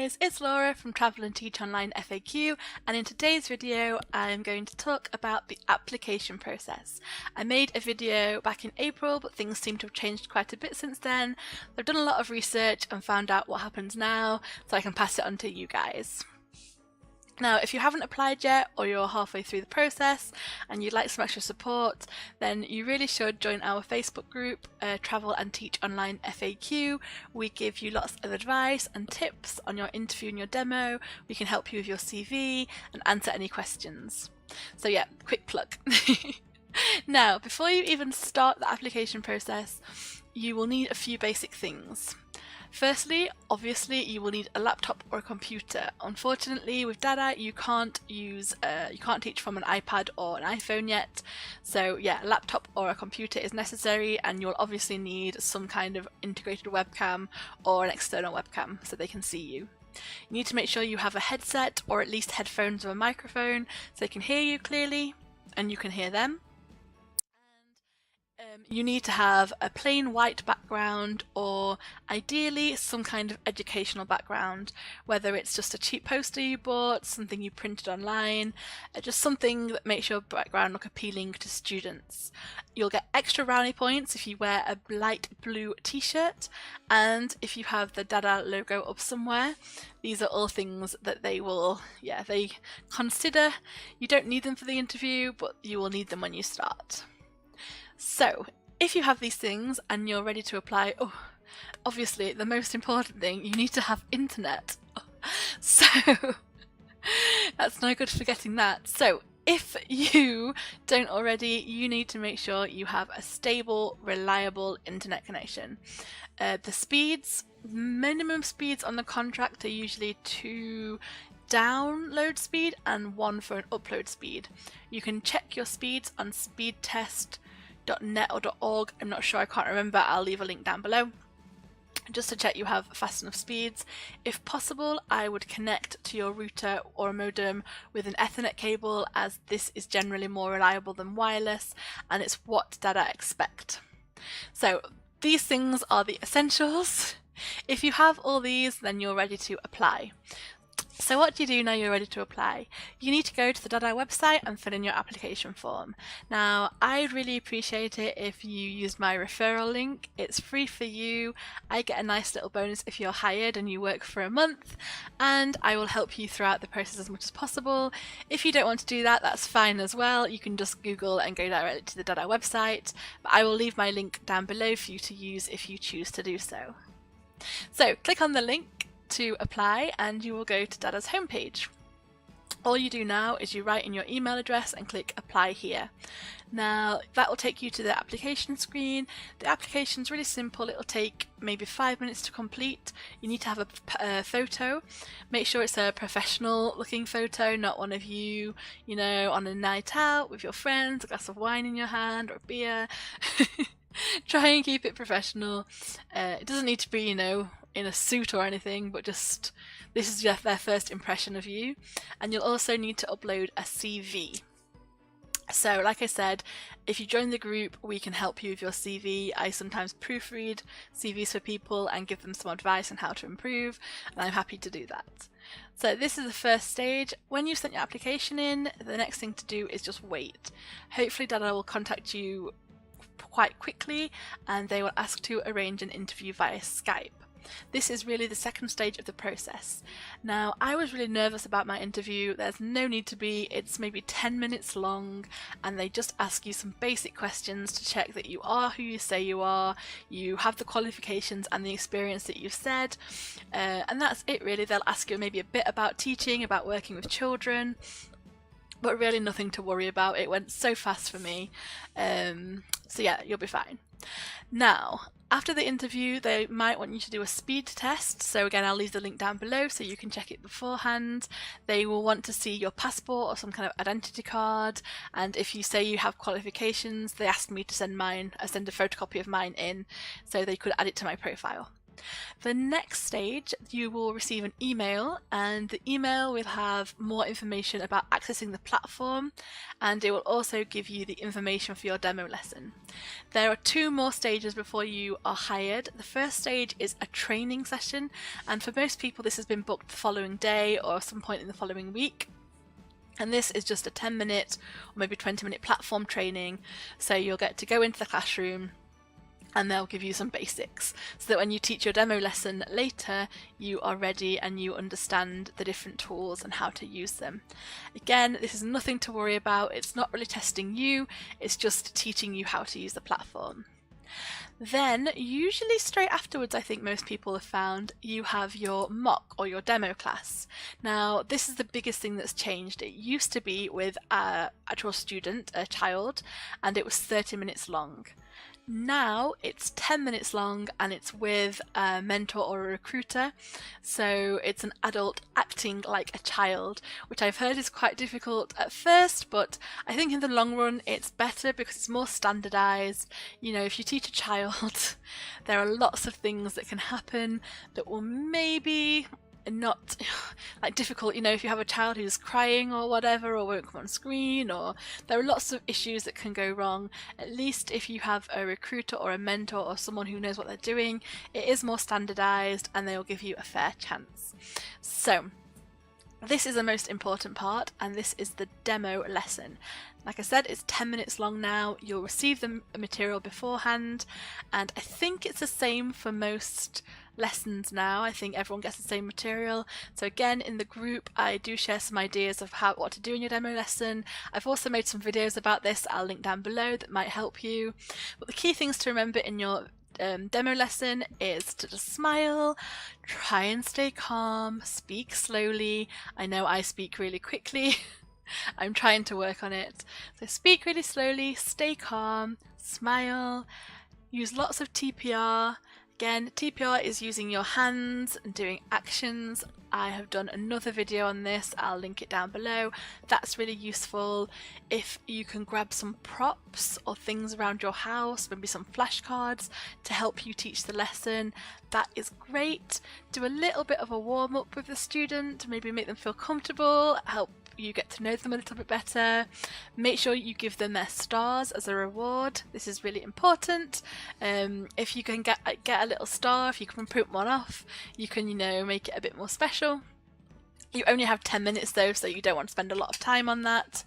guys, it's Laura from Travel and Teach Online FAQ, and in today's video I'm going to talk about the application process. I made a video back in April, but things seem to have changed quite a bit since then. I've done a lot of research and found out what happens now, so I can pass it on to you guys. Now, if you haven't applied yet, or you're halfway through the process and you'd like some extra support, then you really should join our Facebook group, Travel and Teach Online FAQ. We give you lots of advice and tips on your interview and your demo. We can help you with your CV and answer any questions. So yeah, quick plug. Now, before you even start the application process, you will need a few basic things. Firstly, obviously, you will need a laptop or a computer. Unfortunately, with DaDa, you can't teach from an iPad or an iPhone yet. So yeah, a laptop or a computer is necessary, and you'll obviously need some kind of integrated webcam or an external webcam so they can see you. You need to make sure you have a headset or at least headphones or a microphone so they can hear you clearly and you can hear them. You need to have a plain white background, or ideally some kind of educational background, whether it's just a cheap poster you bought, something you printed online, just something that makes your background look appealing to students. You'll get extra brownie points if you wear a light blue t-shirt, and if you have the DaDa logo up somewhere. These are all things that they consider. You don't need them for the interview, but you will need them when you start. So, if you have these things and you're ready to apply, obviously the most important thing, you need to have internet. So, that's no good forgetting that. So, if you don't already, you need to make sure you have a stable, reliable internet connection. Minimum speeds on the contract are usually 2 download speed and 1 for an upload speed. You can check your speeds on speedtest.net or .org. I'm not sure, I can't remember. I'll leave a link down below just to check you have fast enough speeds. If possible, I would connect to your router or a modem with an Ethernet cable, as this is generally more reliable than wireless, and it's what DaDa expect. So these things are the essentials. If you have all these, then you're ready to apply. So what do you do now you're ready to apply? You need to go to the DaDa website and fill in your application form. Now, I'd really appreciate it if you used my referral link. It's free for you. I get a nice little bonus if you're hired and you work for a month, and I will help you throughout the process as much as possible. If you don't want to do that, that's fine as well. You can just Google and go directly to the DaDa website, but I will leave my link down below for you to use if you choose to do so. So click on the link to apply and you will go to DaDa's homepage. All you do now is you write in your email address and click apply here. Now that will take you to the application screen. The application is really simple. It will take maybe 5 minutes to complete. You need to have a photo. Make sure it's a professional looking photo, not one of you, on a night out with your friends, a glass of wine in your hand or a beer. Try and keep it professional. It doesn't need to be, in a suit or anything, but just this is their first impression of you. And you'll also need to upload a CV. So like I said, if you join the group, we can help you with your CV. I sometimes proofread CVs for people and give them some advice on how to improve, and I'm happy to do that. So this is the first stage. When you've sent your application in, the next thing to do is just wait. Hopefully DaDa will contact you quite quickly and they will ask to arrange an interview via Skype. This is really the second stage of the process. Now, I was really nervous about my interview. There's no need to be. It's maybe 10 minutes long, and they just ask you some basic questions to check that you are who you say you are, you have the qualifications and the experience that you've said, and that's it really. They'll ask you maybe a bit about teaching, about working with children, but really nothing to worry about. It went so fast for me. So yeah, you'll be fine. Now, after the interview, they might want you to do a speed test. So again, I'll leave the link down below so you can check it beforehand. They will want to see your passport or some kind of identity card. And if you say you have qualifications, they asked me to send a photocopy of mine in so they could add it to my profile. The next stage, you will receive an email, and the email will have more information about accessing the platform, and it will also give you the information for your demo lesson. There are 2 more stages before you are hired. The first stage is a training session, and for most people this has been booked the following day or some point in the following week. And this is just a 10-minute or maybe 20-minute platform training, so you'll get to go into the classroom and they'll give you some basics so that when you teach your demo lesson later, you are ready and you understand the different tools and how to use them. Again, this is nothing to worry about. It's not really testing you, it's just teaching you how to use the platform. Then, usually straight afterwards, I think most people have found, you have your mock or your demo class. Now, this is the biggest thing that's changed. It used to be with an actual student, a child, and it was 30 minutes long. Now it's 10 minutes long and it's with a mentor or a recruiter, so it's an adult acting like a child, which I've heard is quite difficult at first, but I think in the long run it's better because it's more standardized. You know, if you teach a child, there are lots of things that can happen that will maybe not like difficult, you know, if you have a child who's crying or whatever or won't come on screen, or there are lots of issues that can go wrong. At least if you have a recruiter or a mentor or someone who knows what they're doing, it is more standardized and they will give you a fair chance. So this is the most important part, and this is the demo lesson. Like I said, it's 10 minutes long now. You'll receive the material beforehand, and I think it's the same for most lessons now. I think everyone gets the same material. So again, in the group I do share some ideas of what to do in your demo lesson. I've also made some videos about this I'll link down below that might help you. But the key things to remember in your demo lesson is to just smile, try and stay calm, speak slowly. I know I speak really quickly. I'm trying to work on it. So speak really slowly, stay calm, smile, use lots of TPR. Again, TPR is using your hands and doing actions. I have done another video on this, I'll link it down below. That's really useful. If you can grab some props or things around your house, maybe some flashcards to help you teach the lesson, that is great. Do a little bit of a warm-up with the student, maybe make them feel comfortable, help you get to know them a little bit better. Make sure you give them their stars as a reward. This is really important. If you can get a little star, if you can print one off, you can, you know, make it a bit more special. You only have 10 minutes though, so you don't want to spend a lot of time on that.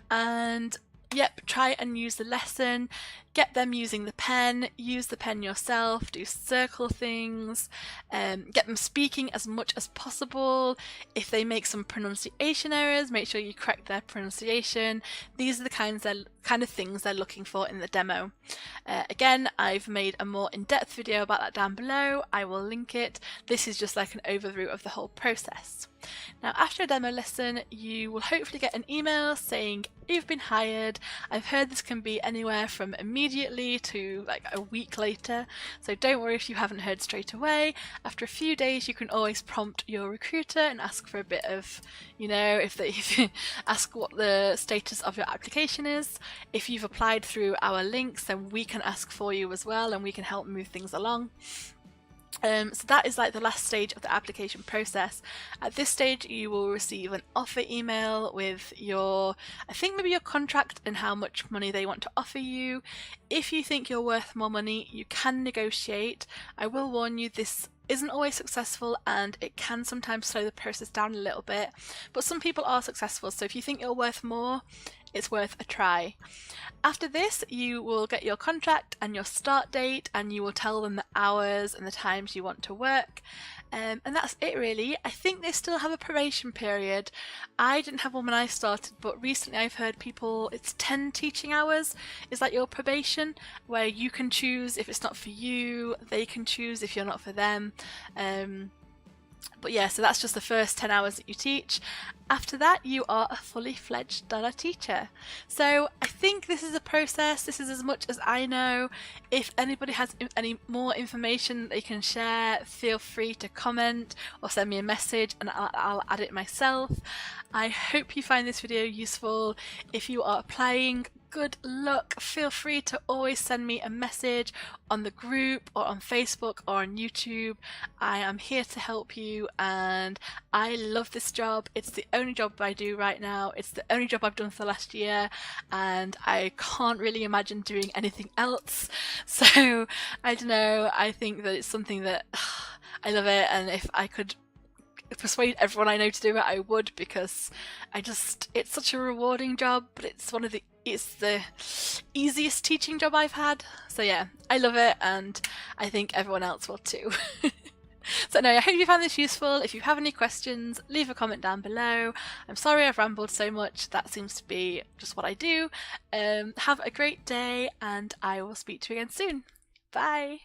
And yep, try and use the lesson. Get them using the pen, use the pen yourself, do circle things, get them speaking as much as possible. If they make some pronunciation errors, make sure you correct their pronunciation. These are the kind of things they're looking for in the demo. Again, I've made a more in-depth video about that down below. I will link it. This is just like an overview of the whole process. Now, after a demo lesson, you will hopefully get an email saying you've been hired. I've heard this can be anywhere from immediately to like a week later, so don't worry if you haven't heard straight away. After a few days, you can always prompt your recruiter and ask for a bit of, you know, if you ask what the status of your application is. If you've applied through our links, then we can ask for you as well and we can help move things along. So that is like the last stage of the application process. At this stage you will receive an offer email with I think maybe your contract and how much money they want to offer you. If you think you're worth more money, you can negotiate. I will warn you, this isn't always successful and it can sometimes slow the process down a little bit, but some people are successful, so if you think you're worth more, it's worth a try. After this, you will get your contract and your start date, and you will tell them the hours and the times you want to work. And that's it really. I think they still have a probation period. I didn't have one when I started, but recently I've heard people, it's 10 teaching hours is like your probation, where you can choose if it's not for you, they can choose if you're not for them. But yeah, so that's just the first 10 hours that you teach. After that, you are a fully fledged DaDa teacher. So I think this is a process. This is as much as I know. If anybody has any more information they can share, feel free to comment or send me a message and I'll add it myself. I hope you find this video useful. If you are applying, good luck. Feel free to always send me a message on the group or on Facebook or on YouTube. I am here to help you and I love this job. It's the only job I do right now. It's the only job I've done for the last year and I can't really imagine doing anything else. So I don't know, I think that it's something that I love it, and if I could persuade everyone I know to do it, I would, because it's such a rewarding job, but it's the easiest teaching job I've had. So yeah, I love it and I think everyone else will too. So no, I hope you found this useful. If you have any questions, leave a comment down below. I'm sorry I've rambled so much, that seems to be just what I do. Have a great day and I will speak to you again soon. Bye!